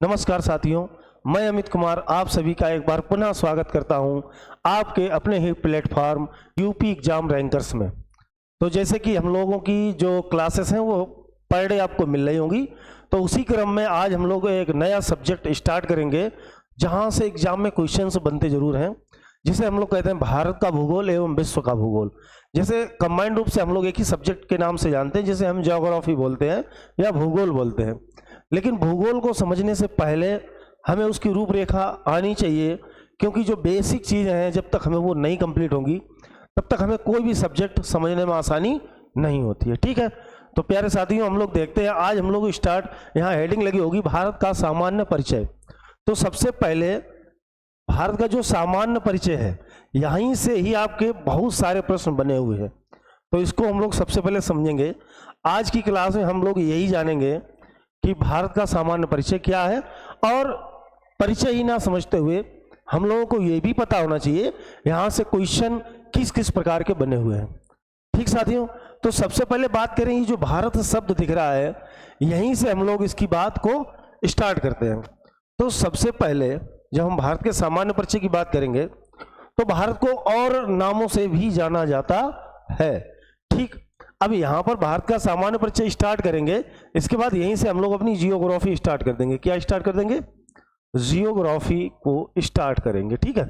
नमस्कार साथियों, मैं अमित कुमार आप सभी का एक बार पुनः स्वागत करता हूं आपके अपने ही प्लेटफॉर्म यूपी एग्जाम रैंकर्स में। तो जैसे कि हम लोगों की जो क्लासेस हैं वो पर डे आपको मिल रही होंगी, तो उसी क्रम में आज हम लोग एक नया सब्जेक्ट स्टार्ट करेंगे जहां से एग्जाम में क्वेश्चंस बनते जरूर हैं, जिसे हम लोग कहते हैं भारत का भूगोल एवं विश्व का भूगोल। जैसे कंबाइंड रूप से हम लोग एक ही सब्जेक्ट के नाम से जानते हैं, जिसे हम ज्योग्राफी बोलते हैं या भूगोल बोलते हैं। लेकिन भूगोल को समझने से पहले हमें उसकी रूपरेखा आनी चाहिए, क्योंकि जो बेसिक चीज़ें हैं जब तक हमें वो नहीं कंप्लीट होंगी तब तक हमें कोई भी सब्जेक्ट समझने में आसानी नहीं होती है। ठीक है, तो प्यारे साथियों हम लोग देखते हैं। आज हम लोग स्टार्ट, यहाँ हेडिंग लगी होगी भारत का सामान्य परिचय। तो सबसे पहले भारत का जो सामान्य परिचय है, यहीं से ही आपके बहुत सारे प्रश्न बने हुए हैं, तो इसको हम लोग सबसे पहले समझेंगे। आज की क्लास में हम लोग यही जानेंगे कि भारत का सामान्य परिचय क्या है, और परिचय ही ना समझते हुए हम लोगों को ये भी पता होना चाहिए यहाँ से क्वेश्चन किस किस प्रकार के बने हुए हैं। ठीक साथियों, तो सबसे पहले बात करें, ये जो भारत शब्द दिख रहा है, यहीं से हम लोग इसकी बात को स्टार्ट करते हैं। तो सबसे पहले जब हम भारत के सामान्य परिचय की बात करेंगे तो भारत को और नामों से भी जाना जाता है। ठीक, अब यहाँ पर भारत का सामान्य परिचय स्टार्ट करेंगे, इसके बाद यहीं से हम लोग अपनी जियोग्राफी स्टार्ट कर देंगे। क्या स्टार्ट कर देंगे? जियोग्राफी को स्टार्ट करेंगे। ठीक है,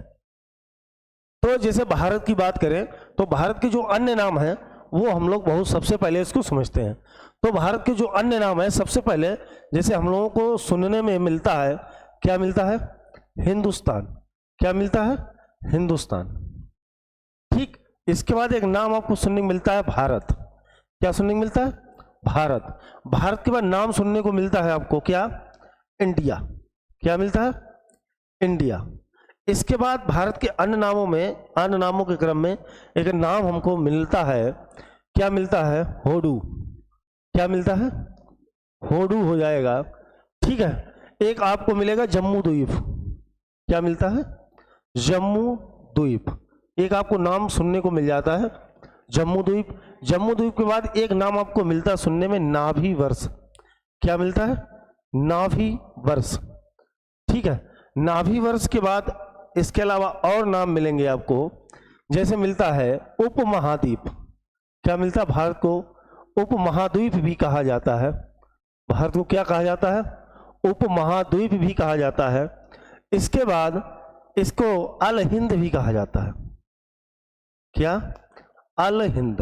तो जैसे भारत की बात करें तो भारत के जो अन्य नाम हैं वो हम लोग बहुत सबसे पहले इसको समझते हैं। तो भारत के जो अन्य नाम है, सबसे पहले जैसे हम लोगों को सुनने में मिलता है, क्या मिलता है? हिंदुस्तान। क्या मिलता है? हिंदुस्तान। ठीक, इसके बाद एक नाम आपको सुनने को मिलता है भारत। क्या सुनने को मिलता है? भारत। भारत के बाद नाम सुनने को मिलता है आपको क्या? इंडिया। क्या मिलता है? इंडिया। इसके बाद भारत के अन्य नामों में, अन्य नामों के क्रम में एक नाम हमको मिलता है, क्या मिलता है? होडू। क्या मिलता है? होडू हो जाएगा। ठीक है, एक आपको मिलेगा जम्मू द्वीप। क्या मिलता है? जम्मू द्वीप। एक आपको नाम सुनने को मिल जाता है जम्मू द्वीप। जम्मू द्वीप के बाद एक नाम आपको मिलता है सुनने में, नाभी वर्ष। क्या मिलता है? नाभी वर्ष। ठीक है, नाभी वर्ष के बाद इसके अलावा और नाम मिलेंगे आपको, जैसे मिलता है उपमहाद्वीप। क्या मिलता है? भारत को उपमहाद्वीप भी कहा जाता है। भारत को क्या कहा जाता है? उपमहाद्वीप भी कहा जाता है। इसके बाद इसको अल हिंद भी कहा जाता है। क्या? अल हिंद।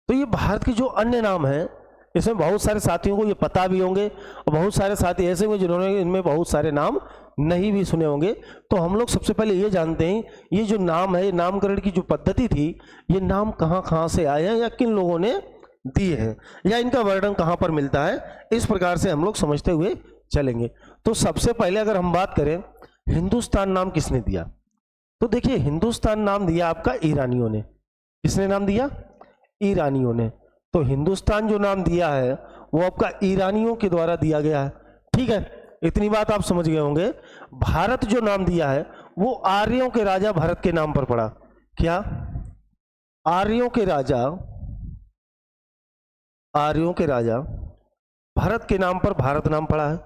तो ये भारत के जो अन्य नाम हैं, इसमें बहुत सारे साथियों को ये पता भी होंगे, और बहुत सारे साथी ऐसे होंगे जिन्होंने इनमें बहुत सारे नाम नहीं भी सुने होंगे। तो हम लोग सबसे पहले ये जानते हैं, ये जो नाम है, ये नामकरण की जो पद्धति थी, ये नाम कहाँ कहाँ से आए हैं या किन लोगों ने दिए हैं, या इनका वर्णन कहाँ पर मिलता है, इस प्रकार से हम लोग समझते हुए चलेंगे। तो सबसे पहले अगर हम बात करें, हिंदुस्तान नाम किसने दिया? तो देखिए, हिंदुस्तान नाम दिया आपका ईरानियों ने। किसने नाम दिया? ईरानियों ने। तो हिंदुस्तान जो नाम दिया है वो आपका ईरानियों के द्वारा दिया गया है। ठीक है, इतनी बात आप समझ गए होंगे। भारत जो नाम दिया है वो आर्यों के राजा भरत के नाम पर पड़ा। क्या? आर्यों के राजा, आर्यों के राजा भरत के नाम पर भारत नाम पड़ा है।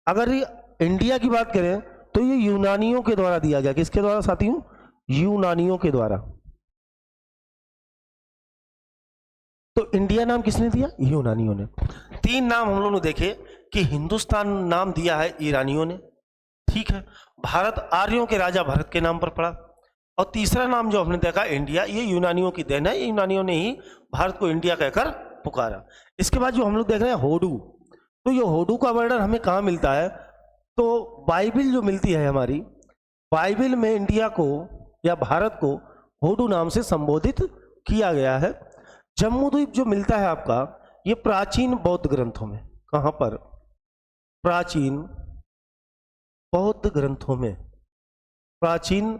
अगर ये इंडिया की बात करें तो ये यूनानियों के द्वारा दिया गया। किसके द्वारा साथियों? यूनानियों के द्वारा। तो इंडिया नाम किसने दिया? यूनानियों ने। तीन नाम हम लोगों ने देखे कि हिंदुस्तान नाम दिया है ईरानियों ने। ठीक है, भारत आर्यों के राजा भरत के नाम पर पड़ा, और तीसरा नाम जो हमने देखा इंडिया, ये यूनानियों की देन है। यूनानियों ने ही भारत को इंडिया कहकर पुकारा। इसके बाद जो हम लोग देख रहे हैं होडू, तो ये होडू का वर्णन हमें कहाँ मिलता है? तो बाइबिल जो मिलती है हमारी, बाइबिल में इंडिया को या भारत को होडू नाम से संबोधित किया गया है। जम्मू द्वीप जो मिलता है आपका, ये प्राचीन बौद्ध ग्रंथों में। कहां पर? प्राचीन बौद्ध ग्रंथों में। प्राचीन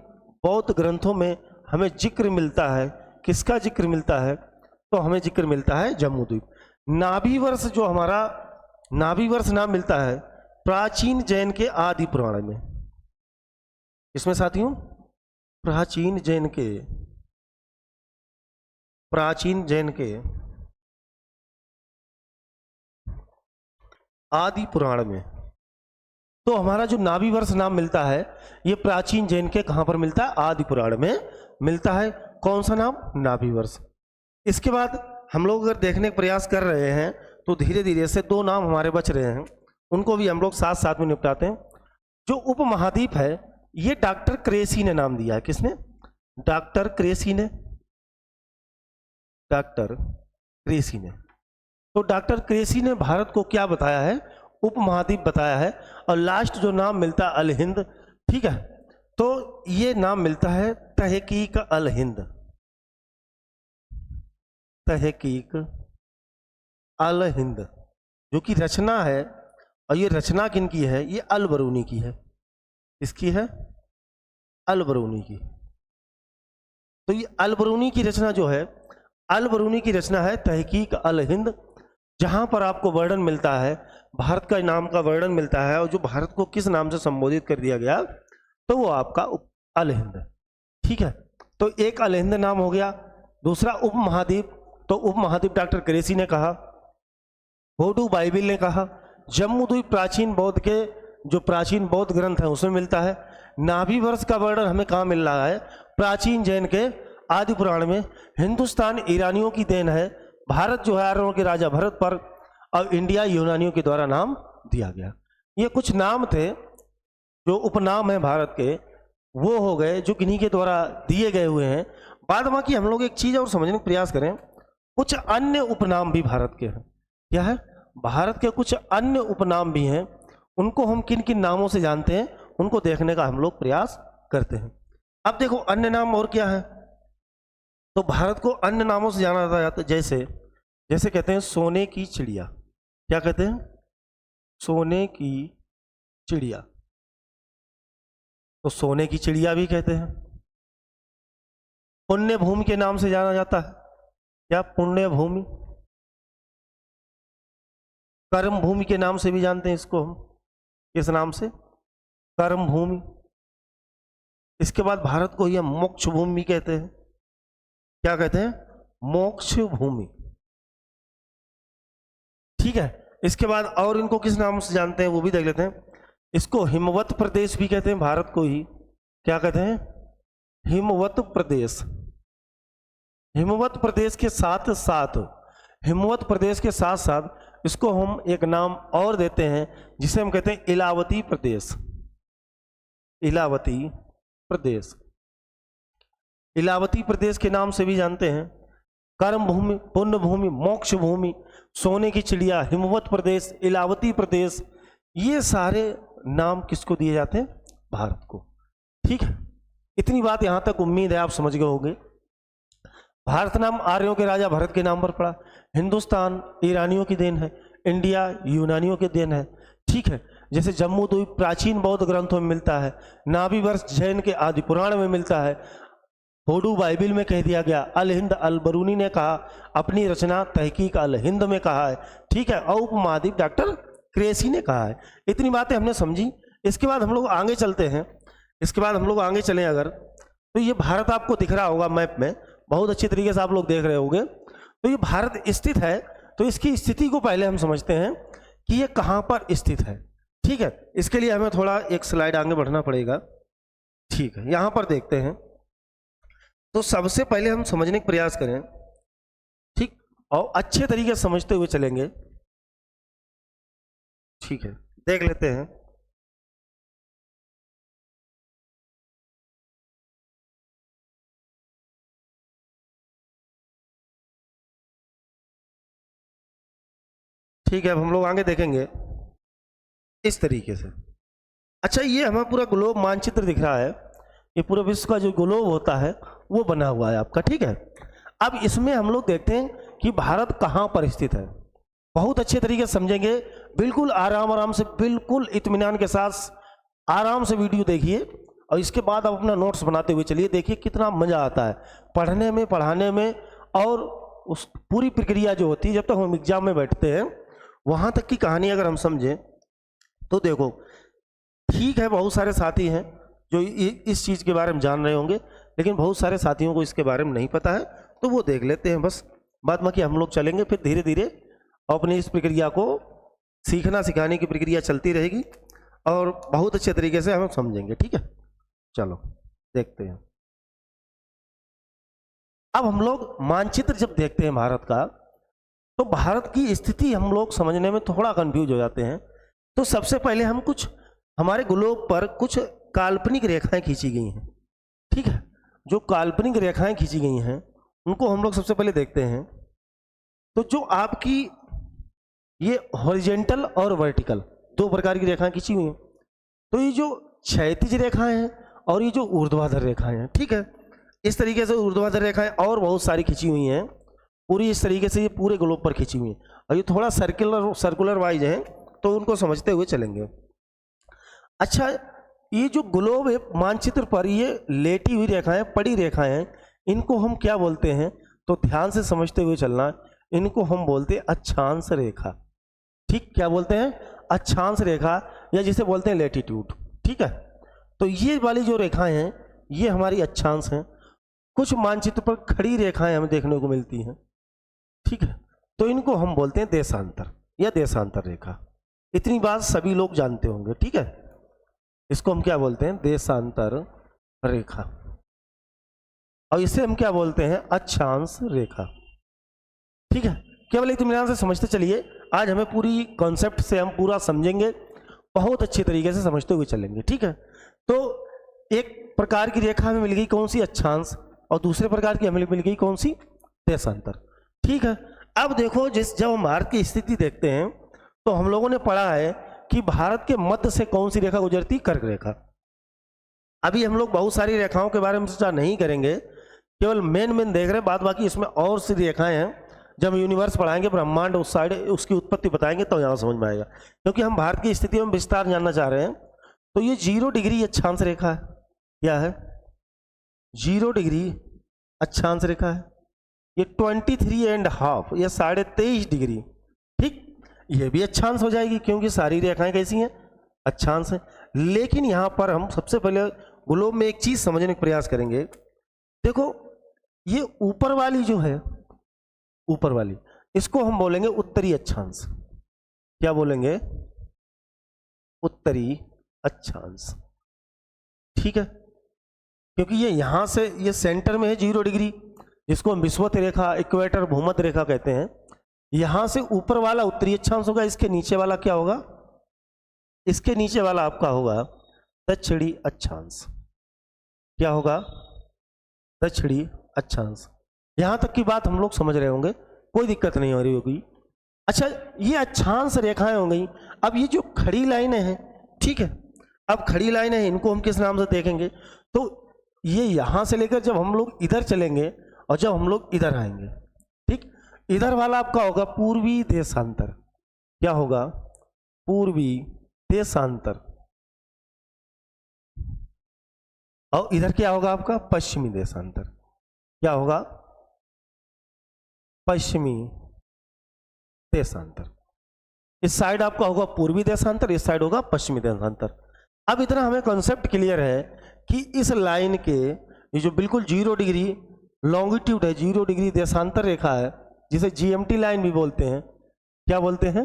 बौद्ध ग्रंथों में हमें जिक्र मिलता है। किसका जिक्र मिलता है? तो हमें जिक्र मिलता है जम्मू द्वीप। नाभी वर्ष जो हमारा, नाभी वर्ष नाम मिलता है प्राचीन जैन के आदि पुराण में। इसमें साथियों, प्राचीन जैन के, प्राचीन जैन के आदि पुराण में। तो हमारा जो नाभि वर्ष नाम मिलता है ये प्राचीन जैन के कहाँ पर मिलता है? आदि पुराण में मिलता है। कौन सा नाम? नाभि वर्ष। इसके बाद हम लोग अगर देखने का प्रयास कर रहे हैं तो धीरे धीरे से दो नाम हमारे बच रहे हैं, उनको भी हम लोग साथ साथ में निपटाते हैं। जो उपमहाद्वीप है ये डॉक्टर क्रेसी ने नाम दिया है। किसने? डॉक्टर क्रेसी ने। डॉक्टर क्रेसी ने। तो डॉक्टर क्रेसी ने भारत को क्या बताया है? उपमहाद्वीप बताया है। और लास्ट जो नाम मिलता है अल हिंद, ठीक है, तो ये नाम मिलता है तहकीक अल हिंद। तहकीक अल हिंद जो कि रचना है, और ये रचना किन की है? ये अल बरूनी की है। इसकी है अल बरूनी की। तो ये अल बरूनी की रचना जो है, अल बरूनी की रचना है तहकीक अल हिंद, जहां पर आपको वर्णन मिलता है, भारत का नाम का वर्णन मिलता है, और जो भारत को किस नाम से संबोधित कर दिया गया तो वो आपका अल हिंद, ठीक है। तो एक अल हिंद नाम हो गया। दूसरा उपमहाद्वीप, तो उपमहाद्वीप डॉक्टर क्रेसी ने कहा, होडू बाइबिल ने कहा, जम्बूद्वीप प्राचीन बौद्ध के जो प्राचीन बौद्ध ग्रंथ है उसमें मिलता है। नाभि वर्ष का वर्णन हमें कहाँ मिल रहा है? प्राचीन जैन के आदि पुराण में। हिंदुस्तान ईरानियों की देन है, भारत जो है आर्यों के राजा भरत पर, और इंडिया यूनानियों के द्वारा नाम दिया गया। ये कुछ नाम थे जो उपनाम है भारत के, वो हो गए जो किन्हीं के द्वारा दिए गए हुए हैं। बाद बाकी हम लोग एक चीज और समझने का प्रयास करें, कुछ अन्य उपनाम भी भारत के हैं। क्या है? भारत के कुछ अन्य उपनाम भी हैं, उनको हम किन किन नामों से जानते हैं उनको देखने का हम लोग प्रयास करते हैं। अब देखो अन्य नाम और क्या है, तो भारत को अन्य नामों से जाना जाता है, जैसे जैसे कहते हैं सोने की चिड़िया। क्या कहते हैं? सोने की चिड़िया। तो सोने की चिड़िया भी कहते हैं। पुण्य भूमि के नाम से जाना जाता है। क्या? पुण्य भूमि। कर्म भूमि के नाम से भी जानते हैं इसको हम। किस नाम से? कर्म भूमि। इसके बाद भारत को यह मोक्ष भूमि कहते हैं। क्या कहते हैं? मोक्ष भूमि, ठीक है। इसके बाद और इनको किस नाम से जानते हैं वो भी देख लेते हैं। इसको हिमवत प्रदेश भी कहते हैं, भारत को ही क्या कहते हैं? हिमवत प्रदेश। हिमवत प्रदेश के साथ साथ, हिमवत प्रदेश के साथ साथ इसको हम एक नाम और देते हैं जिसे हम कहते हैं इलावती प्रदेश। इलावती प्रदेश। इलावती प्रदेश के नाम से भी जानते हैं। कर्म भूमि, पुण्य भूमि, मोक्ष भूमि, सोने की चिड़िया, हिमवत प्रदेश, इलावती प्रदेश, ये सारे नाम किसको दिए जाते हैं? भारत को, ठीक है। इतनी बात यहां तक उम्मीद है आप समझ गए होंगे। भारत नाम आर्यों के राजा भरत के नाम पर पड़ा। हिंदुस्तान ईरानियों की देन है, इंडिया यूनानियों की देन है, ठीक है। जैसे जम्बूद्वीप प्राचीन बौद्ध ग्रंथों में मिलता है, नाभि वर्ष जैन के आदि पुराण में मिलता है, होडू बाइबिल में कह दिया गया, अल हिंद अल बरूनी ने कहा, अपनी रचना तहकीक अल हिंद में कहा है, ठीक है, और उपमहाद्वीप डॉक्टर क्रेसी ने कहा है। इतनी बातें हमने समझी। इसके बाद हम लोग आगे चलते हैं। इसके बाद हम लोग आगे चलें अगर, तो ये भारत आपको दिख रहा होगा मैप में, बहुत अच्छी तरीके से आप लोग देख रहे होंगे। तो ये भारत स्थित है, तो इसकी स्थिति को पहले हम समझते हैं कि ये कहाँ पर स्थित है, ठीक है। इसके लिए हमें थोड़ा एक स्लाइड आगे बढ़ना पड़ेगा, ठीक है। यहाँ पर देखते हैं, तो सबसे पहले हम समझने का प्रयास करें, ठीक, और अच्छे तरीके से समझते हुए चलेंगे, ठीक है। देख लेते हैं। ठीक है, अब हम लोग आगे देखेंगे इस तरीके से। अच्छा, ये हमें पूरा ग्लोब मानचित्र दिख रहा है, ये पूरे विश्व का जो ग्लोब होता है वो बना हुआ है आपका, ठीक है। अब इसमें हम लोग देखते हैं कि भारत कहाँ पर स्थित है। बहुत अच्छे तरीके से समझेंगे, बिल्कुल आराम आराम से, बिल्कुल इत्मीनान के साथ आराम से वीडियो देखिए, और इसके बाद आप अपना नोट्स बनाते हुए चलिए। देखिए कितना मजा आता है पढ़ने में, पढ़ाने में, और उस पूरी प्रक्रिया जो होती है जब तक हम एग्जाम में बैठते हैं वहां तक की कहानी अगर हम समझें तो देखो, ठीक है, बहुत सारे साथी हैं जो इस चीज़ के बारे में जान रहे होंगे, लेकिन बहुत सारे साथियों को इसके बारे में नहीं पता है, तो वो देख लेते हैं बस। बाद बाकी हम लोग चलेंगे फिर धीरे धीरे अपनी इस प्रक्रिया को सीखना सिखाने की प्रक्रिया चलती रहेगी और बहुत अच्छे तरीके से हम समझेंगे। ठीक है, चलो देखते हैं। अब हम लोग मानचित्र जब देखते हैं भारत का, तो भारत की स्थिति हम लोग समझने में थोड़ा कंफ्यूज हो जाते हैं। तो सबसे पहले हम कुछ हमारे ग्लोब पर कुछ काल्पनिक रेखाएं खींची गई हैं। ठीक है, जो काल्पनिक रेखाएं खींची गई हैं उनको हम लोग सबसे पहले देखते हैं। तो जो आपकी ये हॉरिजेंटल और वर्टिकल दो प्रकार की रेखाएं खींची हुई हैं। तो ये जो क्षैतिज रेखाएं हैं और ये जो ऊर्ध्वाधर रेखाएं हैं, ठीक है, इस तरीके से ऊर्ध्वाधर रेखाएं और बहुत सारी खींची हुई हैं पूरी इस तरीके से, ये पूरे ग्लोब पर खींची हुई हैं और ये थोड़ा सर्कुलर वाइज हैं, तो उनको समझते हुए चलेंगे। अच्छा, ये जो ग्लोब है मानचित्र पर ये लेटी हुई रेखाएं, पड़ी रेखाएं हैं, इनको हम क्या बोलते हैं? तो ध्यान से समझते हुए चलना, इनको हम बोलते हैं अक्षांश रेखा। ठीक, क्या बोलते हैं? अक्षांश रेखा, या जिसे बोलते हैं लैटिट्यूड। ठीक है, तो ये वाली जो रेखाएं हैं ये हमारी अक्षांश हैं। कुछ मानचित्र पर खड़ी रेखाएं हमें देखने को मिलती हैं। ठीक है, तो इनको हम बोलते हैं देशांतर या देशांतर रेखा। इतनी बात सभी लोग जानते होंगे। ठीक है, इसको हम क्या बोलते हैं? देशांतर रेखा। और इसे हम क्या बोलते हैं? अक्षांश रेखा। ठीक है, केवल इत्मीनान से समझते चलिए। आज हमें पूरी कॉन्सेप्ट से हम पूरा समझेंगे, बहुत अच्छे तरीके से समझते हुए चलेंगे। ठीक है, तो एक प्रकार की रेखा हमें मिल गई कौन सी? अक्षांश, और दूसरे प्रकार की हमें मिल गई कौन सी? देशांतर। ठीक है, अब देखो जब हम भारत की स्थिति देखते हैं तो हम लोगों ने पढ़ा है कि भारत के मध्य से कौन सी रेखा गुजरती? कर्क रेखा। अभी हम लोग बहुत सारी रेखाओं के बारे में चर्चा नहीं करेंगे, केवल मेन देख रहे हैं, बाद बाकी इसमें और सी रेखाएं हैं। जब हम यूनिवर्स पढ़ाएंगे, ब्रह्मांड उस साइड उसकी उत्पत्ति बताएंगे तो यहाँ समझ में आएगा, क्योंकि हम भारत की स्थिति में विस्तार जानना चाह रहे हैं। तो ये 0 डिग्री अक्षांश रेखा है। क्या है? 0 डिग्री अक्षांश रेखा है। ये 23.5 या 23.5 डिग्री। ठीक, ये भी अक्षांश हो जाएगी क्योंकि सारी रेखाएं कैसी हैं? अक्षांश हैं। लेकिन यहां पर हम सबसे पहले ग्लोब में एक चीज समझने का प्रयास करेंगे। देखो, ये ऊपर वाली जो है, ऊपर वाली, इसको हम बोलेंगे उत्तरी अक्षांश। क्या बोलेंगे? उत्तरी अक्षांश। ठीक है, क्योंकि ये यहां से ये सेंटर में है 0 डिग्री, जिसको हम विषुवत रेखा, इक्वेटर, भूमध्य रेखा कहते हैं। यहां से ऊपर वाला उत्तरी अक्षांश होगा, इसके नीचे वाला क्या होगा? इसके नीचे वाला आपका होगा दक्षिणी अक्षांश। क्या होगा? दक्षिणी अक्षांश। यहां तक की बात हम लोग समझ रहे होंगे, कोई दिक्कत नहीं हो रही होगी। अच्छा, ये अक्षांश रेखाएं हो गई। अब ये जो खड़ी लाइनें हैं, ठीक है, अब खड़ी लाइनें हैं, इनको हम किस नाम से देखेंगे? तो ये यहां से लेकर जब हम लोग इधर चलेंगे और जब हम लोग इधर आएंगे, ठीक, इधर वाला आपका होगा पूर्वी देशांतर। क्या होगा? पूर्वी देशांतर। और इधर क्या होगा आपका? पश्चिमी देशांतर। क्या होगा? पश्चिमी देशांतर। इस साइड आपका होगा पूर्वी देशांतर, इस साइड होगा पश्चिमी देशांतर। अब इतना हमें कॉन्सेप्ट क्लियर है कि इस लाइन के ये जो बिल्कुल 0 डिग्री लॉन्गिट्यूड है, 0 डिग्री देशांतर रेखा है, जिसे जीएमटी लाइन भी बोलते हैं। क्या बोलते हैं?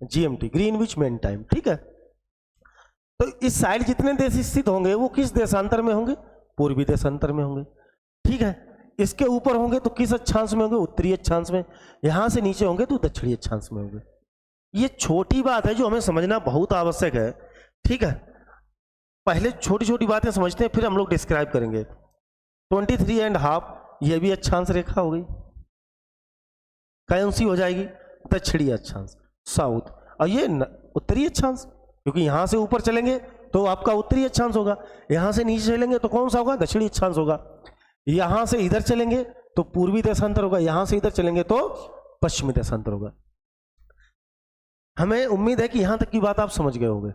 GMT, Greenwich mean time. ठीक है, तो इस साइड जितने देश स्थित होंगे वो किस देशांतर में होंगे? पूर्वी देशांतर में होंगे। ठीक है, इसके ऊपर होंगे तो किस अक्षांश में होंगे? उत्तरी अक्षांश में। यहां से नीचे होंगे तो दक्षिणी अक्षांश में होंगे। ये छोटी बात है जो हमें समझना बहुत आवश्यक है। ठीक है, पहले छोटी छोटी बातें समझते हैं, फिर हम लोग डिस्क्राइब करेंगे। 23.5 ये भी अक्षांश रेखा हो गई। कौन सी हो जाएगी? दक्षिणी अक्षांश, साउथ। और ये उत्तरी अक्षांश, क्योंकि यहां से ऊपर चलेंगे तो आपका उत्तरी अक्षांश होगा, यहां से नीचे चलेंगे तो कौन सा होगा? दक्षिणी अक्षांश होगा। यहां से इधर चलेंगे तो पूर्वी देशांतर होगा, यहां से इधर चलेंगे तो पश्चिमी देशांतर होगा। हमें उम्मीद है कि यहां तक की बात आप समझ गए होंगे।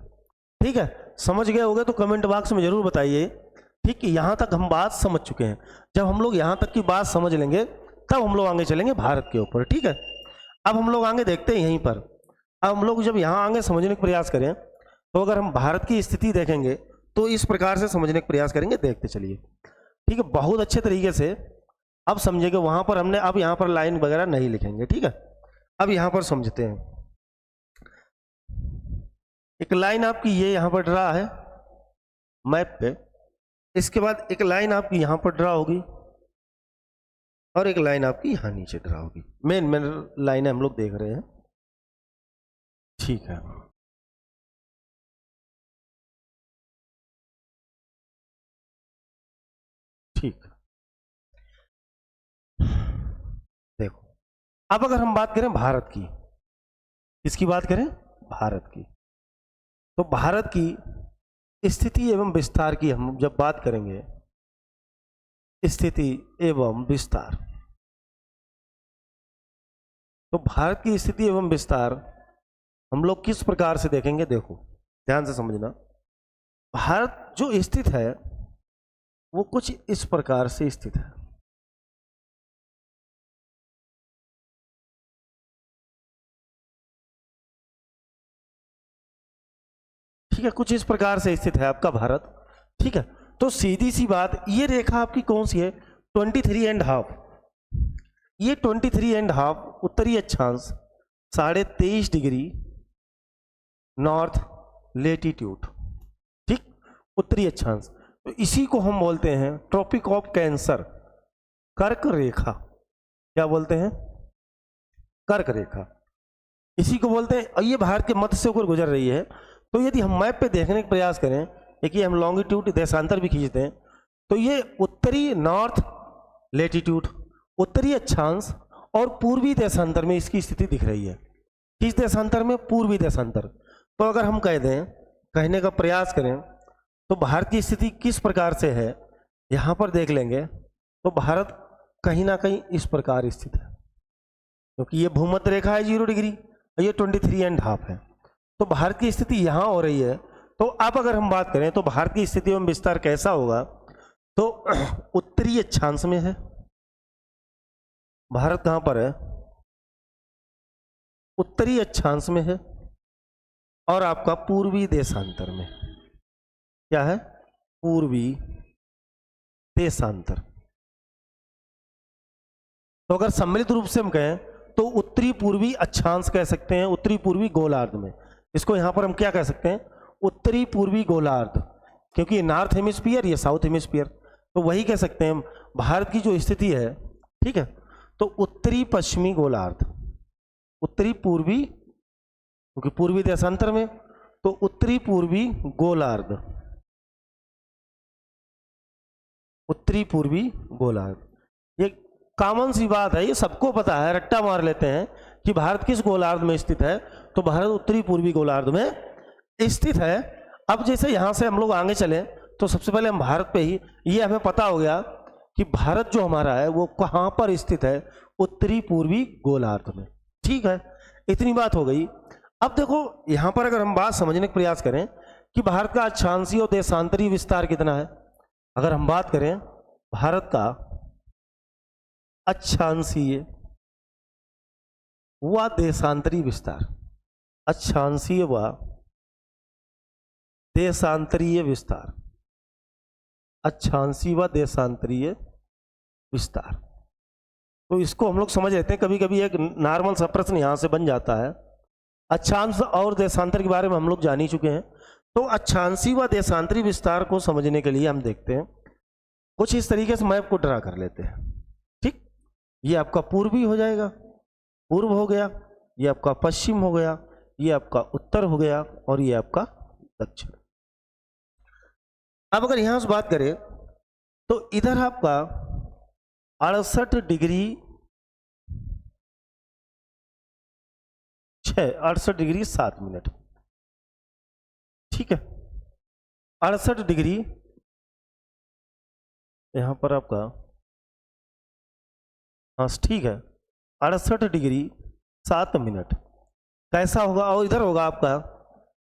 ठीक है, समझ गए होंगे तो कमेंट बॉक्स में जरूर बताइए, ठीक, कि यहां तक हम बात समझ चुके हैं। जब हम लोग यहां तक की बात समझ लेंगे तब हम लोग आगे चलेंगे भारत के ऊपर। ठीक है, अब हम लोग आगे देखते हैं यहीं पर। अब हम लोग जब यहां आगे समझने का प्रयास करें तो अगर हम भारत की स्थिति देखेंगे तो इस प्रकार से समझने का प्रयास करेंगे। देखते चलिए, ठीक है, बहुत अच्छे तरीके से अब समझेंगे। वहां पर हमने अब यहां पर लाइन वगैरह नहीं लिखेंगे। ठीक है, अब यहां पर समझते हैं। एक लाइन आपकी ये यहाँ पर ड्रा है मैप पे, इसके बाद एक लाइन आपकी यहाँ पर ड्रा होगी और एक लाइन आपकी यहाँ नीचे ड्रा होगी। मेन मेन लाइनें हम लोग देख रहे हैं, ठीक है। ठीक, देखो अब अगर हम बात करें भारत की, किसकी बात करें? भारत की। तो भारत की स्थिति एवं विस्तार की हम जब बात करेंगे, स्थिति एवं विस्तार, तो भारत की स्थिति एवं विस्तार हम लोग किस प्रकार से देखेंगे? देखो ध्यान से समझना। भारत जो स्थित है वो कुछ इस प्रकार से स्थित है। ठीक है, कुछ इस प्रकार से स्थित है आपका भारत। ठीक है, तो सीधी सी बात, ये रेखा आपकी कौन सी है? 23.5। ये 23.5 उत्तरी अक्षांश 23.5 डिग्री नॉर्थ लेटीट्यूड, ठीक, उत्तरी अक्षांश। तो इसी को हम बोलते हैं ट्रॉपिक ऑफ कैंसर, कर्क रेखा। क्या बोलते हैं? कर्क रेखा, इसी को बोलते हैं। और ये भारत के मध्य से होकर गुजर रही है। तो यदि हम मैप पे देखने का प्रयास करें, देखिए हम लॉन्गिट्यूड देशांतर भी खींचते हैं, तो ये उत्तरी नॉर्थ लेटीट्यूड, उत्तरी अक्षांश और पूर्वी देशांतर में इसकी स्थिति दिख रही है। किस देशांतर में? पूर्वी देशांतर। तो अगर हम कह दें, कहने का प्रयास करें, तो भारत की स्थिति किस प्रकार से है यहाँ पर देख लेंगे, तो भारत कहीं ना कहीं इस प्रकार स्थित है, क्योंकि ये भूमध्य रेखा है 0 डिग्री और ये 23.5 है। तो भारत की स्थिति यहाँ हो रही है। तो अब अगर हम बात करें तो भारत की स्थिति एवं विस्तार कैसा होगा, तो उत्तरी अक्षांश में है भारत। कहां पर है? उत्तरी अक्षांश में है और आपका पूर्वी देशांतर में। क्या है? पूर्वी देशांतर। तो अगर सम्मिलित रूप से हम कहें तो उत्तरी पूर्वी अक्षांश कह सकते हैं, उत्तरी पूर्वी गोलार्ध में। इसको यहां पर हम क्या कह सकते हैं? उत्तरी पूर्वी गोलार्ध, क्योंकि नॉर्थ हेमिस्फीयर, ये साउथ हेमिस्फीयर, तो वही कह सकते हैं भारत की जो स्थिति है। ठीक है, तो उत्तरी पश्चिमी गोलार्ध, उत्तरी पूर्वी, क्योंकि पूर्वी देशांतर में, तो उत्तरी पूर्वी गोलार्ध, उत्तरी पूर्वी गोलार्ध। ये कॉमन सी बात है, ये सबको पता है, रट्टा मार लेते हैं कि भारत किस गोलार्ध में स्थित है, तो भारत उत्तरी पूर्वी गोलार्ध में स्थित है। अब जैसे यहां से हम लोग आगे चलें, तो सबसे पहले हम भारत पे ही, ये हमें पता हो गया कि भारत जो हमारा है वो कहां पर स्थित है? उत्तरी पूर्वी गोलार्ध में। ठीक है, इतनी बात हो गई। अब देखो यहां पर अगर हम बात समझने का प्रयास करें कि भारत का अक्षांशीय और देशांतरीय विस्तार कितना है, अगर हम बात करें भारत का अक्षांशीय व देशांतरीय विस्तार, अक्षांशीय व देशांतरीय विस्तार, अक्षांशीय व देशांतरीय विस्तार, तो इसको हम लोग समझ लेते हैं। कभी कभी एक नॉर्मल सा प्रश्न यहां से बन जाता है। अक्षांश और देशांतर के बारे में हम लोग जान ही चुके हैं। तो अक्षांशीय व देशांतरीय विस्तार को समझने के लिए हम देखते हैं, कुछ इस तरीके से मैप को ड्रा कर लेते हैं। ठीक, ये आपका पूर्वी हो जाएगा, पूर्व हो गया, ये आपका पश्चिम हो गया, ये आपका उत्तर हो गया और ये आपका दक्षिण। अब अगर यहां से बात करें तो इधर आपका 68 डिग्री 68 डिग्री 7 मिनट। ठीक है, 68 डिग्री यहां पर आपका, हाँ ठीक है, 68 डिग्री 7 मिनट कैसा होगा? और इधर होगा आपका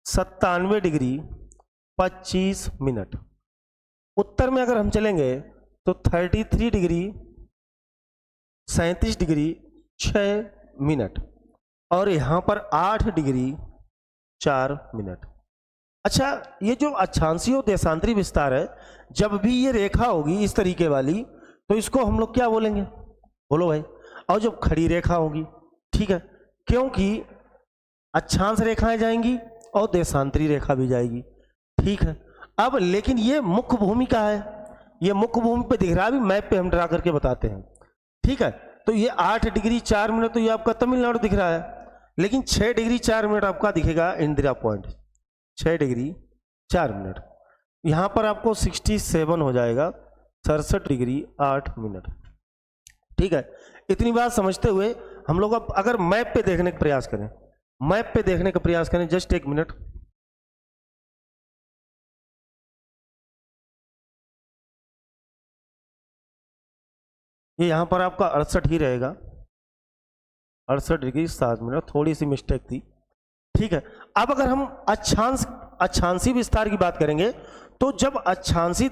97 डिग्री 25 मिनट। उत्तर में अगर हम चलेंगे तो 33 डिग्री 37 डिग्री 6 मिनट और यहाँ पर 8 डिग्री 4 मिनट। अच्छा, ये जो अक्षांशीय और देशांतरीय विस्तार है, जब भी ये रेखा होगी इस तरीके वाली, तो इसको हम लोग क्या बोलेंगे? बोलो भाई। और जब खड़ी रेखा होगी, ठीक है, क्योंकि अक्षांश रेखाएं जाएंगी और देशांतरी रेखा भी जाएगी। ठीक है, अब लेकिन ये मुख्य भूमि का है, ये मुख्य भूमि पे दिख रहा है, अभी मैप पे हम ड्रा करके बताते हैं। ठीक है, तो ये 8 डिग्री 4 मिनट तो ये आपका तमिलनाडु दिख रहा है, लेकिन 6 डिग्री 4 मिनट आपका दिखेगा इंदिरा पॉइंट, 6 डिग्री 4 मिनट। यहाँ पर आपको 67 हो जाएगा, 67 डिग्री 8 मिनट। ठीक है, इतनी बात समझते हुए हम लोग अब अगर मैप पे देखने का प्रयास करें, मैप पे देखने का प्रयास करें, जस्ट एक मिनट। ये यहां पर आपका 68 ही रहेगा, 68 डिग्री 7 मिनट, थोड़ी सी मिस्टेक थी। ठीक है, अब अगर हम अक्षांशी विस्तार की बात करेंगे, तो जब अक्षांशी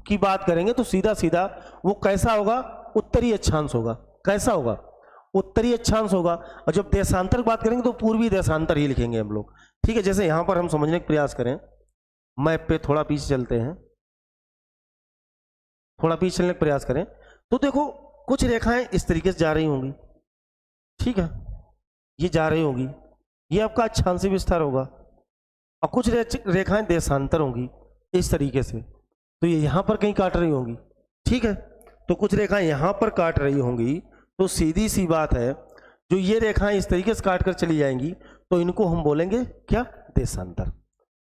की बात करेंगे तो सीधा सीधा वो कैसा होगा, उत्तरी अक्षांश होगा। कैसा होगा, उत्तरी अक्षांश होगा। और जब देशांतर की बात करेंगे तो पूर्वी देशांतर ही लिखेंगे हम लोग। ठीक है, जैसे यहां पर हम समझने का प्रयास करें, मैप पे थोड़ा पीछे चलते हैं, थोड़ा पीछे चलने का प्रयास करें, तो देखो कुछ रेखाएं इस तरीके से जा रही होंगी। ठीक है, ये जा रही होंगी, ये आपका अक्षांशी विस्तार होगा। और कुछ रेखाएं देशांतर होंगी इस तरीके से, तो ये यहां पर कहीं काट रही होंगी। ठीक है, तो कुछ रेखाएं यहां पर काट रही होंगी, तो सीधी सी बात है, जो ये रेखाएं इस तरीके से काट कर चली जाएंगी, तो इनको हम बोलेंगे क्या, देशांतर।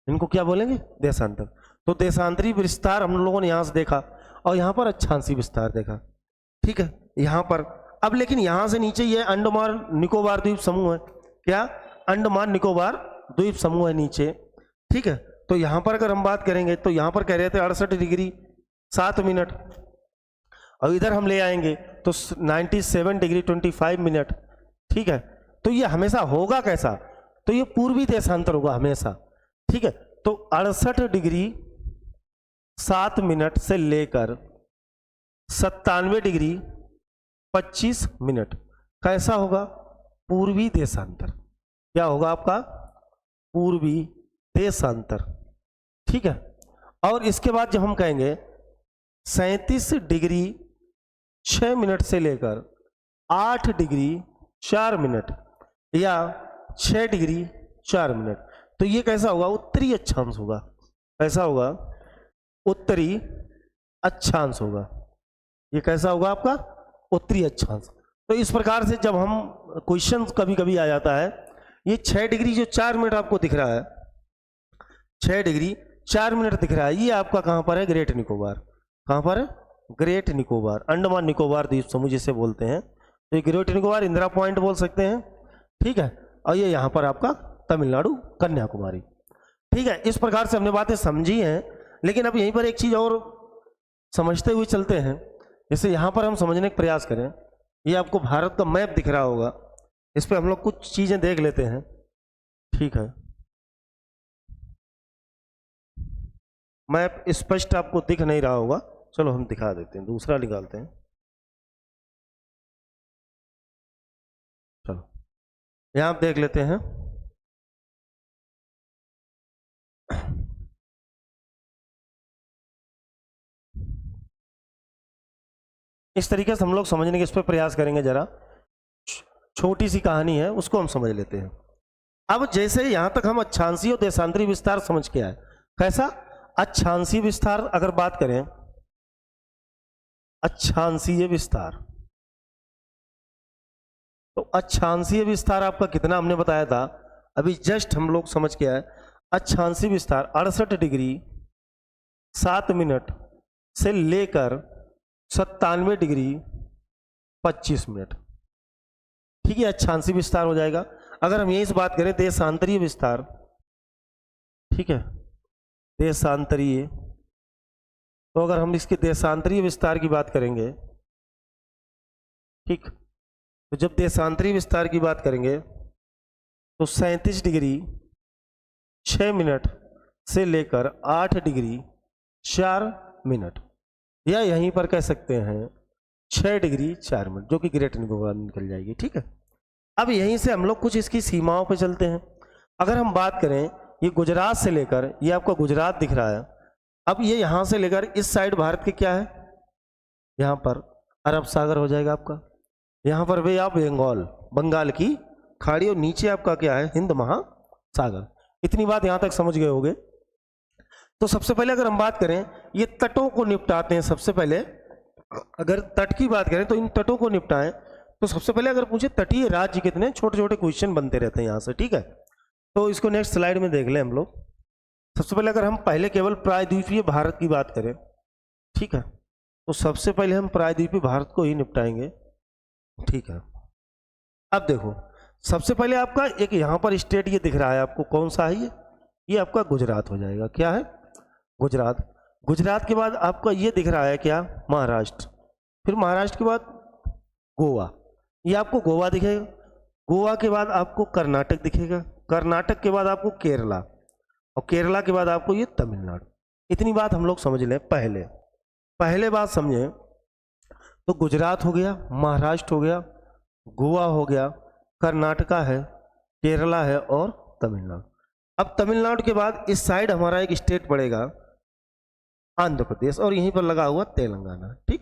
इनको क्या बोलेंगे, देशांतर। तो देशांतरी विस्तार हम लोगों ने यहां से देखा, और यहां पर अक्षांशी विस्तार देखा। ठीक है, यहां पर अब लेकिन यहां से नीचे ये अंडमान निकोबार द्वीप समूह है, क्या, अंडमान निकोबार द्वीप समूह है नीचे। ठीक है, तो यहां पर अगर हम बात करेंगे तो यहां पर कह रहे थे 68 डिग्री 7 मिनट, और इधर हम ले आएंगे तो 97 डिग्री 25 मिनट। ठीक है, तो ये हमेशा होगा कैसा, तो ये पूर्वी देशांतर होगा हमेशा। ठीक है, तो 68 डिग्री 7 मिनट से लेकर 97 डिग्री 25 मिनट कैसा होगा, पूर्वी देशांतर। क्या होगा आपका, पूर्वी देशांतर। ठीक है, और इसके बाद जब हम कहेंगे 37 डिग्री 6 मिनट से लेकर 8 डिग्री 4 मिनट या 6 डिग्री 4 मिनट, तो ये कैसा होगा, उत्तरी अक्षांश होगा। कैसा होगा, उत्तरी अक्षांश होगा। ये कैसा होगा आपका, उत्तरी अक्षांश। तो इस प्रकार से जब हम क्वेश्चन कभी कभी आ जाता है, ये 6 डिग्री जो 4 मिनट आपको दिख रहा है, 6 डिग्री 4 मिनट दिख रहा है, ये आपका कहां पर है, ग्रेट निकोबार। कहां पर है, ग्रेट निकोबार, अंडमान निकोबार द्वीप समूह जिसे बोलते हैं। तो ये ग्रेट निकोबार इंदिरा पॉइंट बोल सकते हैं। ठीक है, और ये यहां पर आपका तमिलनाडु कन्याकुमारी। ठीक है, इस प्रकार से हमने बातें समझी हैं, लेकिन अब यहीं पर एक चीज और समझते हुए चलते हैं। जैसे यहां पर हम समझने का प्रयास करें, ये आपको भारत का मैप दिख रहा होगा, इस पर हम लोग कुछ चीजें देख लेते हैं। ठीक है, मैप स्पष्ट आपको दिख नहीं रहा होगा, चलो हम दिखा देते हैं, दूसरा निकालते हैं। चलो यहां आप देख लेते हैं, इस तरीके से हम लोग समझने के इस पर प्रयास करेंगे। जरा छोटी सी कहानी है, उसको हम समझ लेते हैं। अब जैसे यहां तक हम अक्षांशीय और देशांतरी विस्तार समझ के आए, कैसा, अक्षांशीय विस्तार अगर बात करें, अक्षांशीय विस्तार, तो अक्षांशीय विस्तार आपका कितना हमने बताया था, अभी जस्ट हम लोग समझ के आए। अक्षांशीय विस्तार 68 डिग्री 7 मिनट से लेकर 97 डिग्री 25 मिनट। ठीक है, अक्षांशीय विस्तार हो जाएगा। अगर हम यहीं से बात करें देशांतरीय विस्तार, ठीक है, देशांतरीय, तो अगर हम इसके देशांतरीय विस्तार की बात करेंगे, ठीक, तो जब देशांतरीय विस्तार की बात करेंगे तो 37 डिग्री 6 मिनट से लेकर 8 डिग्री 4 मिनट, या यहीं पर कह सकते हैं 6 डिग्री 4 मिनट, जो कि ग्रेट निकोबार निकल जाएगी। ठीक है, अब यहीं से हम लोग कुछ इसकी सीमाओं पर चलते हैं। अगर हम बात करें, ये गुजरात से लेकर, ये आपका गुजरात दिख रहा है, अब ये यहां से लेकर इस साइड भारत के क्या है, यहां पर अरब सागर हो जाएगा आपका, यहां पर वे आप बंगाल की खाड़ी, और नीचे आपका क्या है, हिंद महासागर। इतनी बात यहाँ तक समझ गए होंगे। तो सबसे पहले अगर हम बात करें, ये तटों को निपटाते हैं। सबसे पहले अगर तट की बात करें तो इन तटों को निपटाएं, तो सबसे पहले अगर पूछे तटीय राज्य कितने, छोटे छोटे क्वेश्चन बनते रहते हैं यहाँ से, ठीक है। तो इसको नेक्स्ट स्लाइड में देख लें हम लोग। सबसे पहले अगर हम पहले केवल प्रायद्वीपीय भारत की बात करें, ठीक है, तो सबसे पहले हम प्रायद्वीपीय भारत को ही निपटाएंगे, ठीक है। अब देखो, सबसे पहले आपका एक यहाँ पर स्टेट ये दिख रहा है आपको, कौन सा है ये आपका गुजरात हो जाएगा। क्या है? गुजरात। गुजरात के बाद आपका ये दिख रहा है क्या? महाराष्ट्र। फिर महाराष्ट्र के बाद गोवा, ये आपको गोवा दिखेगा। गोवा के बाद आपको कर्नाटक दिखेगा। कर्नाटक के बाद आपको केरला, और केरला के बाद आपको ये तमिलनाडु। इतनी बात हम लोग समझ लें। पहले बात समझें तो गुजरात हो गया, महाराष्ट्र हो गया, गोवा हो गया, कर्नाटका है, केरला है और तमिलनाडु। अब तमिलनाडु के बाद इस साइड हमारा एक स्टेट पड़ेगा आंध्र प्रदेश, और यहीं पर लगा हुआ तेलंगाना, ठीक।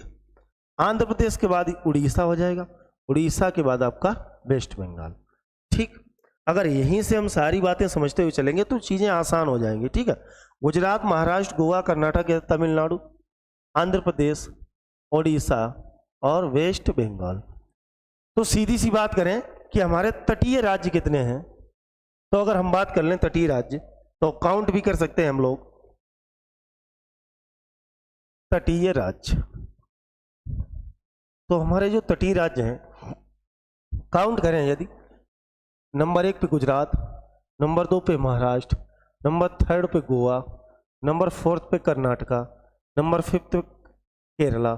आंध्र प्रदेश के बाद उड़ीसा हो जाएगा, उड़ीसा के बाद आपका वेस्ट बंगाल, ठीक। अगर यहीं से हम सारी बातें समझते हुए चलेंगे तो चीज़ें आसान हो जाएंगी, ठीक है। गुजरात, महाराष्ट्र, गोवा, कर्नाटक, तमिलनाडु, आंध्र प्रदेश, उड़ीसा और वेस्ट बंगाल। तो सीधी सी बात करें कि हमारे तटीय राज्य कितने हैं, तो अगर हम बात कर लें तटीय राज्य, तो काउंट भी कर सकते हैं हम लोग। तटीय राज्य, तो हमारे जो तटीय राज्य हैं, काउंट करें यदि, नंबर 1 पे गुजरात, नंबर 2 पे महाराष्ट्र, नंबर 3 पे गोवा, नंबर 4 पे कर्नाटका, नंबर 5 पे केरला,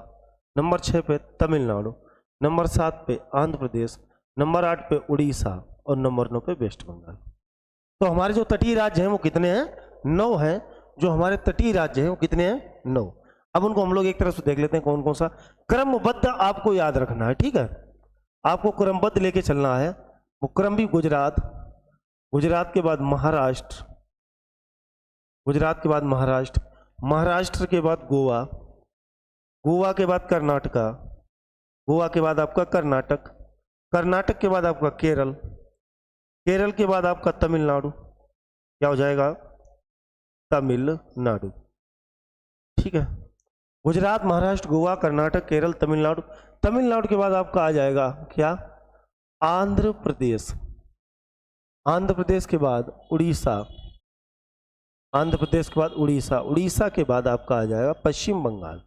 नंबर 6 पे तमिलनाडु, नंबर 7 पे आंध्र प्रदेश, नंबर 8 पे उड़ीसा और नंबर 9 पे वेस्ट बंगाल। तो हमारे जो तटीय राज्य हैं वो कितने हैं? 9 हैं। जो हमारे तटीय राज्य हैं वो कितने हैं? 9। अब उनको हम लोग एक तरफ से देख लेते हैं कौन कौन सा। क्रमबद्ध आपको याद रखना है, ठीक है। आपको क्रमबद्ध लेके चलना है। वो क्रम भी गुजरात, गुजरात के बाद महाराष्ट्र, गुजरात के बाद महाराष्ट्र, महाराष्ट्र के बाद गोवा, गोवा के बाद कर्नाटका, गोवा के बाद आपका कर्नाटक, कर्नाटक के बाद आपका केरल, केरल के बाद आपका तमिलनाडु। क्या हो जाएगा? तमिलनाडु, ठीक है। गुजरात, महाराष्ट्र, गोवा, कर्नाटक, केरल, तमिलनाडु। तमिलनाडु के बाद आपका आ जाएगा क्या? आंध्र प्रदेश। आंध्र प्रदेश के बाद उड़ीसा, आंध्र प्रदेश के बाद उड़ीसा, उड़ीसा के बाद आपका आ जाएगा पश्चिम बंगाल।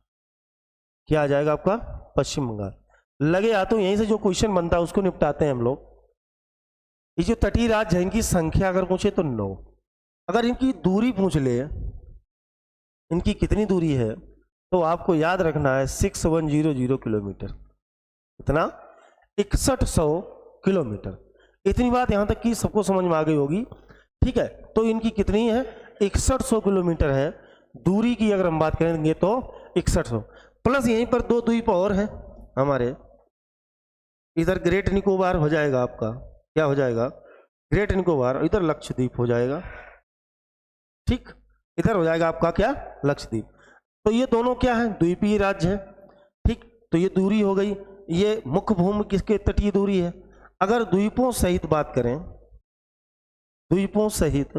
क्या आ जाएगा आपका? पश्चिम बंगाल। लगे हाथों यहीं से जो क्वेश्चन बनता है उसको निपटाते हैं हम लोग। ये जो तटीय राज्य है इनकी संख्या अगर पूछे तो 9। अगर इनकी दूरी पूछ ले, इनकी कितनी दूरी है, तो आपको याद रखना है 6100 किलोमीटर। कितना? 6100 किलोमीटर। इतनी बात यहां तक कि सबको समझ में आ गई होगी, ठीक है। तो इनकी कितनी है? 6100 किलोमीटर है दूरी की। अगर हम बात करेंगे तो 6100 प्लस यहीं पर 2 द्वीप और हैं हमारे। इधर ग्रेट निकोबार हो जाएगा आपका। क्या हो जाएगा? ग्रेट निकोबार। इधर लक्षद्वीप हो जाएगा, ठीक। इधर हो जाएगा आपका क्या? लक्षद्वीप। तो ये दोनों क्या है? द्वीपीय राज्य है, ठीक। तो ये दूरी हो गई। ये मुख्य भूमि किसके तटीय दूरी है। अगर द्वीपों सहित बात करें, द्वीपों सहित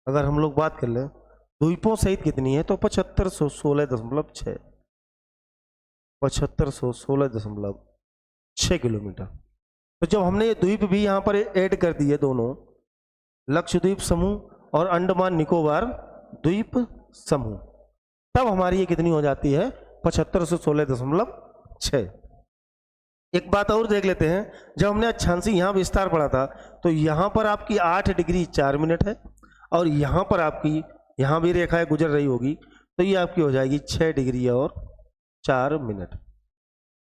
अगर हम लोग बात कर लें, द्वीपों सहित कितनी है, तो 7516.6, 7516.6 किलोमीटर। तो जब हमने ये द्वीप भी यहाँ पर ऐड कर दिए, दोनों लक्षद्वीप समूह और अंडमान निकोबार द्वीप समूह, तब हमारी ये कितनी हो जाती है? 7516.6। एक बात और देख लेते हैं। जब हमने अक्षांशी यहाँ विस्तार पढ़ा था, तो यहाँ पर आपकी 8 डिग्री 4 मिनट है, और यहाँ पर आपकी यहाँ भी रेखाएं गुजर रही होगी, तो ये आपकी हो जाएगी 6 डिग्री और 4 मिनट।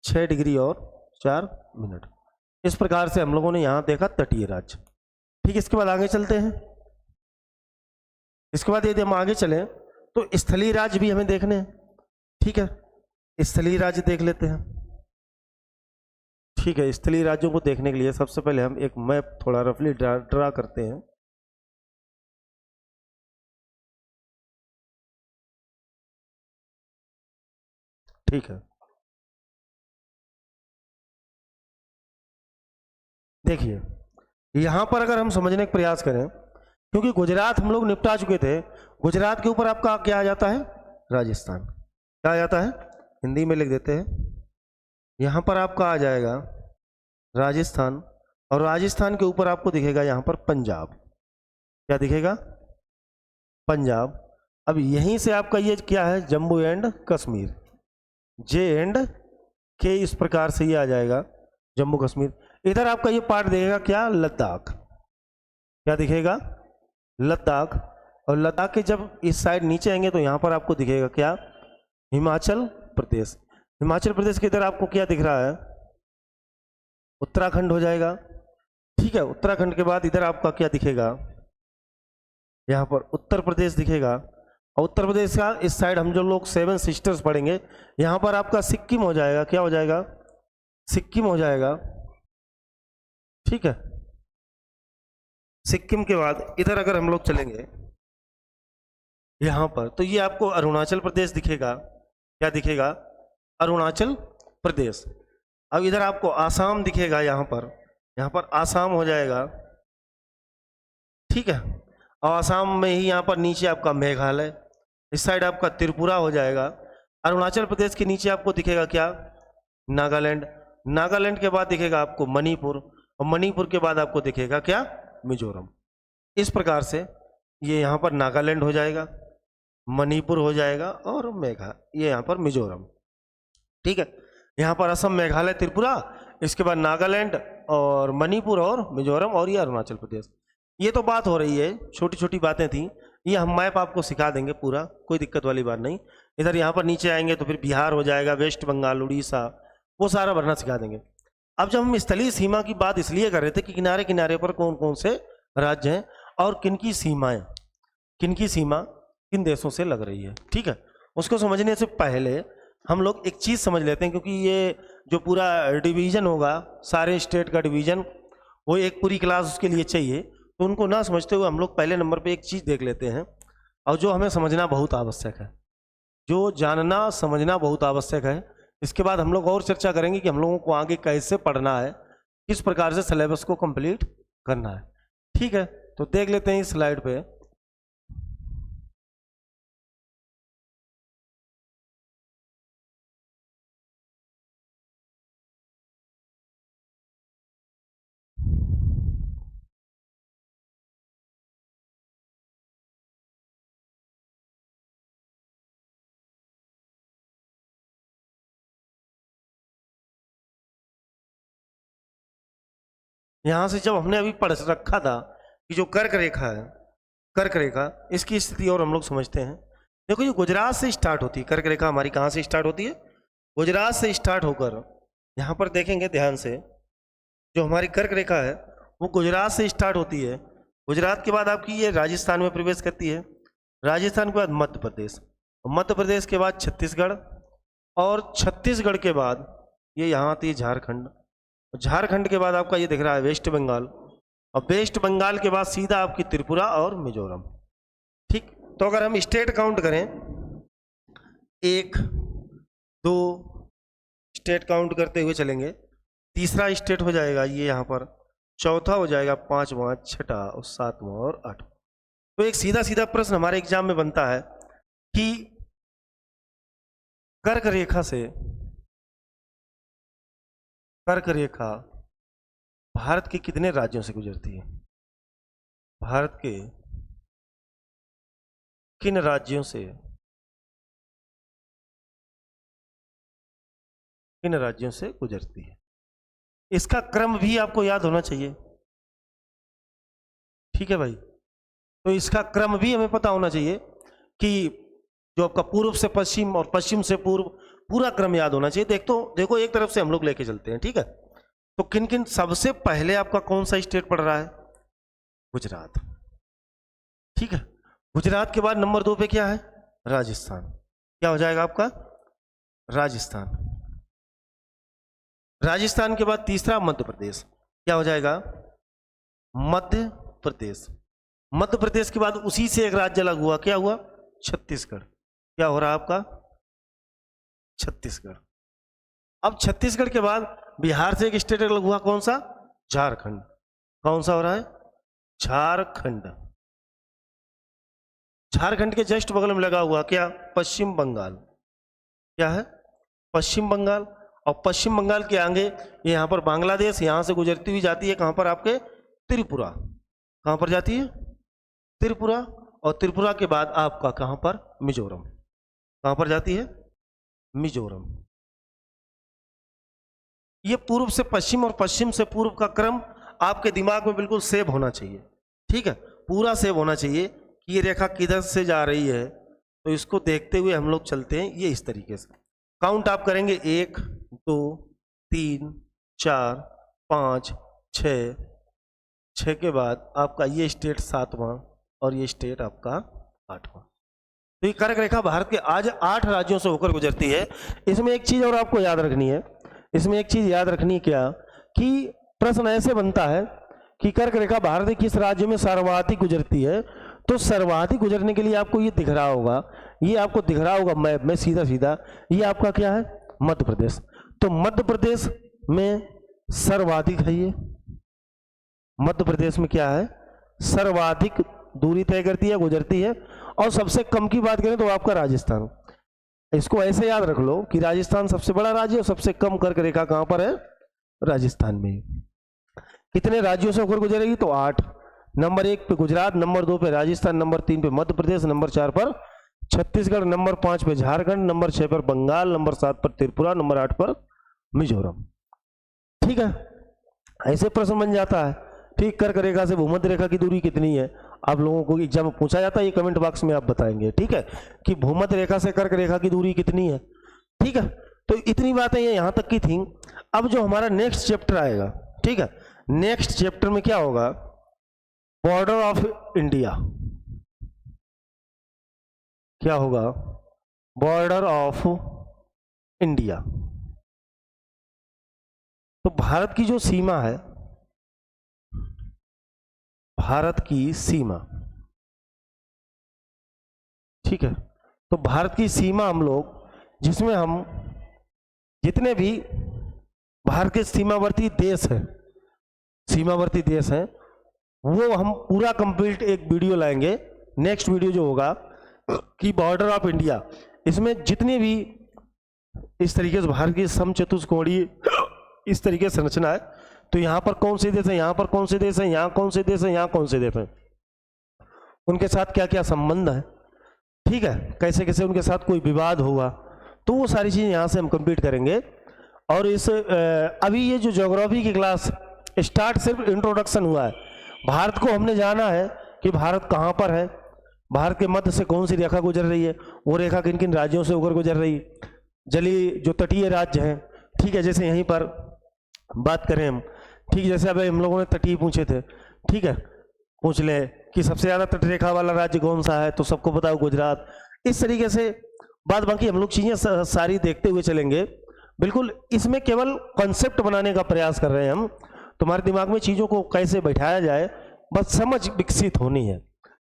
6 डिग्री और 4 मिनट। इस प्रकार से हम लोगों ने यहाँ देखा तटीय राज्य, ठीक। इसके बाद आगे चलते हैं। इसके बाद यदि हम आगे चलें तो स्थलीय राज्य भी हमें देखने हैं, ठीक है। स्थलीय राज्य देख लेते हैं, ठीक है। स्थलीय राज्यों को देखने के लिए सबसे पहले हम एक मैप थोड़ा रफली ड्रा करते हैं। ठीक है, देखिए यहां पर अगर हम समझने का प्रयास करें, क्योंकि गुजरात हम लोग निपटा चुके थे, गुजरात के ऊपर आपका क्या आ जाता है? राजस्थान। क्या आ जाता है? हिंदी में लिख देते हैं, यहां पर आपका आ जाएगा राजस्थान, और राजस्थान के ऊपर आपको दिखेगा यहां पर पंजाब। क्या दिखेगा? पंजाब। अब यहीं से आपका ये क्या है? Jammu and Kashmir, J and के, इस प्रकार से ये आ जाएगा जम्मू कश्मीर। इधर आपका ये पार्ट दिखेगा क्या? लद्दाख। क्या दिखेगा? लद्दाख। और लद्दाख के जब इस साइड नीचे आएंगे तो यहां पर आपको दिखेगा क्या? हिमाचल प्रदेश। हिमाचल प्रदेश के इधर आपको क्या दिख रहा है? उत्तराखंड हो जाएगा। ठीक है, उत्तराखंड के बाद इधर आपका क्या दिखेगा? यहाँ पर उत्तर प्रदेश दिखेगा। और उत्तर प्रदेश का इस साइड हम जो लोग 7 सिस्टर्स पढ़ेंगे, यहाँ पर आपका सिक्किम हो जाएगा। क्या हो जाएगा? सिक्किम हो जाएगा। ठीक है, सिक्किम के बाद इधर अगर हम लोग चलेंगे यहाँ पर, तो ये आपको अरुणाचल प्रदेश दिखेगा। क्या दिखेगा? अरुणाचल प्रदेश। अब इधर आपको आसाम दिखेगा, यहाँ पर आसाम हो जाएगा। ठीक है, और आसाम में ही यहाँ पर नीचे आपका मेघालय, इस साइड आपका त्रिपुरा हो जाएगा। अरुणाचल प्रदेश के नीचे आपको दिखेगा क्या? नागालैंड। नागालैंड के बाद दिखेगा आपको मणिपुर, और मणिपुर के बाद आपको दिखेगा क्या? मिजोरम। इस प्रकार से ये यहाँ पर नागालैंड हो जाएगा, मणिपुर हो जाएगा, और ये यहाँ पर मिजोरम। ठीक है, यहाँ पर असम, मेघालय, त्रिपुरा, इसके बाद नागालैंड और मणिपुर और मिजोरम, और ये अरुणाचल प्रदेश। ये तो बात हो रही है, छोटी छोटी बातें थी, ये हम मैप आपको सिखा देंगे पूरा, कोई दिक्कत वाली बात नहीं। इधर यहाँ पर नीचे आएंगे तो फिर बिहार हो जाएगा, वेस्ट बंगाल, उड़ीसा, वो सारा भरना सिखा देंगे। अब जब हम स्थलीय सीमा की बात इसलिए कर रहे थे कि किनारे किनारे पर कौन कौन से राज्य हैं और किनकी सीमाएं, किनकी सीमा किन देशों से लग रही है। ठीक है, उसको समझने से पहले हम लोग एक चीज़ समझ लेते हैं, क्योंकि ये जो पूरा डिवीज़न होगा, सारे स्टेट का डिवीज़न, वो एक पूरी क्लास उसके लिए चाहिए, तो उनको ना समझते हुए हम लोग पहले नंबर पे एक चीज़ देख लेते हैं, और जो हमें समझना बहुत आवश्यक है, जो जानना समझना बहुत आवश्यक है। इसके बाद हम लोग और चर्चा करेंगे कि हम लोगों को आगे कैसे पढ़ना है, किस प्रकार से सिलेबस को कंप्लीट करना है। ठीक है, तो देख लेते हैं इस स्लाइड पे। यहां से जब हमने अभी पढ़ रखा था कि जो कर्क रेखा है, कर्क रेखा, इसकी स्थिति और हम लोग समझते हैं। देखो, ये गुजरात से स्टार्ट होती है कर्क रेखा हमारी। कहाँ से स्टार्ट होती है? गुजरात से स्टार्ट होकर, यहाँ पर देखेंगे ध्यान से, जो हमारी कर्क रेखा है वो गुजरात से स्टार्ट होती है। गुजरात के बाद आपकी ये राजस्थान में प्रवेश करती है, राजस्थान के बाद मध्य प्रदेश, और मध्य प्रदेश के बाद छत्तीसगढ़, और छत्तीसगढ़ के बाद ये यहाँ आती है झारखंड, झारखंड के बाद आपका ये दिख रहा है वेस्ट बंगाल, और वेस्ट बंगाल के बाद सीधा आपकी त्रिपुरा और मिजोरम। ठीक, तो अगर हम स्टेट काउंट करें, 1 2 स्टेट काउंट करते हुए चलेंगे, तीसरा स्टेट हो जाएगा ये यहाँ पर, चौथा हो जाएगा, 5वां, 6ठा और 7वां और 8वां। तो एक सीधा सीधा प्रश्न हमारे एग्जाम में बनता है कि कर्क रेखा से, कर्क रेखा भारत के कितने राज्यों से गुजरती है? भारत के किन राज्यों से, किन राज्यों से गुजरती है? इसका क्रम भी आपको याद होना चाहिए। ठीक है भाई, तो इसका क्रम भी हमें पता होना चाहिए कि जो आपका पूर्व से पश्चिम और पश्चिम से पूर्व, पूरा क्रम याद होना चाहिए। देखो एक तरफ से हम लोग लेके चलते हैं। ठीक है, तो किन किन, सबसे पहले आपका कौन सा स्टेट पड़ रहा है? गुजरात। ठीक है, गुजरात के बाद नंबर 2 पे क्या है? राजस्थान। क्या हो जाएगा आपका? राजस्थान। राजस्थान के बाद तीसरा मध्य प्रदेश। क्या हो जाएगा? मध्य प्रदेश। मध्य प्रदेश के बाद उसी से एक राज्य अलग हुआ, क्या हुआ? छत्तीसगढ़। क्या हो रहा है आपका? छत्तीसगढ़। अब छत्तीसगढ़ के बाद बिहार से एक स्टेट अलग हुआ, कौन सा? झारखंड। कौन सा हो रहा है? झारखंड। झारखंड के जस्ट बगल में लगा हुआ क्या? पश्चिम बंगाल। क्या है? पश्चिम बंगाल। और पश्चिम बंगाल के आगे ये यहाँ पर बांग्लादेश, यहाँ से गुजरती हुई जाती है कहाँ पर? आपके त्रिपुरा। कहाँ पर जाती है? त्रिपुरा। और त्रिपुरा के बाद आपका कहाँ पर? मिजोरम। कहाँ पर जाती है? मिजोरम। ये पूर्व से पश्चिम और पश्चिम से पूर्व का क्रम आपके दिमाग में बिल्कुल सेव होना चाहिए। ठीक है, पूरा सेव होना चाहिए कि ये रेखा किधर से जा रही है। तो इसको देखते हुए हम लोग चलते हैं ये इस तरीके से। काउंट आप करेंगे 1 2 3 4 5 6। 6 के बाद आपका ये स्टेट 7वां और ये स्टेट आपका 8वां। तो ये कर्क रेखा भारत के आज 8 राज्यों से होकर गुजरती है। इसमें एक चीज और आपको याद रखनी है, इसमें एक चीज याद रखनी क्या कि प्रश्न ऐसे बनता है कि कर्क रेखा भारत के किस राज्य में सर्वाधिक गुजरती है। तो सर्वाधिक गुजरने के लिए आपको ये दिख रहा होगा, ये आपको दिख रहा होगा मैप में सीधा सीधा, ये आपका क्या है? मध्य प्रदेश। तो मध्य प्रदेश में सर्वाधिक है ये। मध्य प्रदेश में क्या है? सर्वाधिक दूरी तय करती है, गुजरती है। और सबसे कम की बात करें तो आपका राजस्थान। इसको ऐसे याद रख लो कि राजस्थान सबसे बड़ा राज्य और सबसे कम कर्क रेखा कहां पर है? राजस्थान में। कितने राज्यों से होकर गुजरेगी? तो 8। नंबर 1 पे गुजरात, नंबर 2 पे राजस्थान, नंबर 3 पे मध्य प्रदेश, नंबर 4 पर छत्तीसगढ़, नंबर 5 पे झारखंड, नंबर 6 पर बंगाल, नंबर 7 पर त्रिपुरा, नंबर 8 पर मिजोरम। ठीक है, ऐसे प्रश्न बन जाता है। ठीक, कर्क रेखा से भूमध्य रेखा की दूरी कितनी है? आप लोगों को एग्जाम में पूछा जाता है, ये कमेंट बॉक्स में आप बताएंगे। ठीक है, कि भूमध्य रेखा से कर्क रेखा की दूरी कितनी है। ठीक है, तो इतनी बातें ये यहां तक की थी। अब जो हमारा नेक्स्ट चैप्टर आएगा, ठीक है, नेक्स्ट चैप्टर में क्या होगा? Border of India. क्या होगा? Border of India. तो भारत की जो सीमा है, भारत की सीमा, ठीक है, तो भारत की सीमा हम लोग, जिसमें हम जितने भी भारत के सीमावर्ती देश हैं, सीमावर्ती देश हैं, वो हम पूरा कंप्लीट एक वीडियो लाएंगे। नेक्स्ट वीडियो जो होगा कि बॉर्डर ऑफ इंडिया, इसमें जितने भी इस तरीके से भारत की समचतुष्कोणीय इस तरीके से संरचना है, तो यहाँ पर कौन से देश है, यहाँ पर कौन से देश है, यहाँ कौन से देश है, यहाँ कौन से देश है, उनके साथ क्या क्या संबंध है, ठीक है, कैसे कैसे उनके साथ कोई विवाद होगा, तो वो सारी चीज़ें यहाँ से हम कंप्लीट करेंगे। और इस अभी ये जो ज्योग्राफी की क्लास स्टार्ट सिर्फ इंट्रोडक्शन हुआ है। भारत को हमने जाना है कि भारत कहाँ पर है, भारत के मध्य से कौन सी रेखा गुजर रही है, वो रेखा किन किन राज्यों से होकर गुजर रही है, जलीय जो तटीय राज्य हैं, ठीक है, जैसे यहीं पर बात करें हम, ठीक है, जैसे अभी हम लोगों ने तटीय पूछे थे, ठीक है, पूछ ले कि सबसे ज़्यादा तटरेखा वाला राज्य कौन सा है, तो सबको पता है गुजरात। इस तरीके से बाद बाकी हम लोग चीज़ें सारी देखते हुए चलेंगे। बिल्कुल इसमें केवल कॉन्सेप्ट बनाने का प्रयास कर रहे हैं हम, तुम्हारे दिमाग में चीज़ों को कैसे बैठाया जाए, बस समझ विकसित होनी है।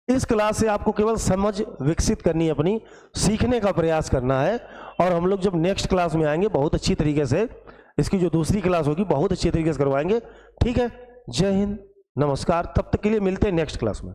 इस क्लास से आपको केवल समझ विकसित करनी है, अपनी सीखने का प्रयास करना है। और हम लोग जब नेक्स्ट क्लास में आएंगे बहुत अच्छी तरीके से, इसकी जो दूसरी क्लास होगी बहुत अच्छी तरीके से करवाएंगे। ठीक है, जय हिंद, नमस्कार, तब तक के लिए मिलते हैं नेक्स्ट क्लास में।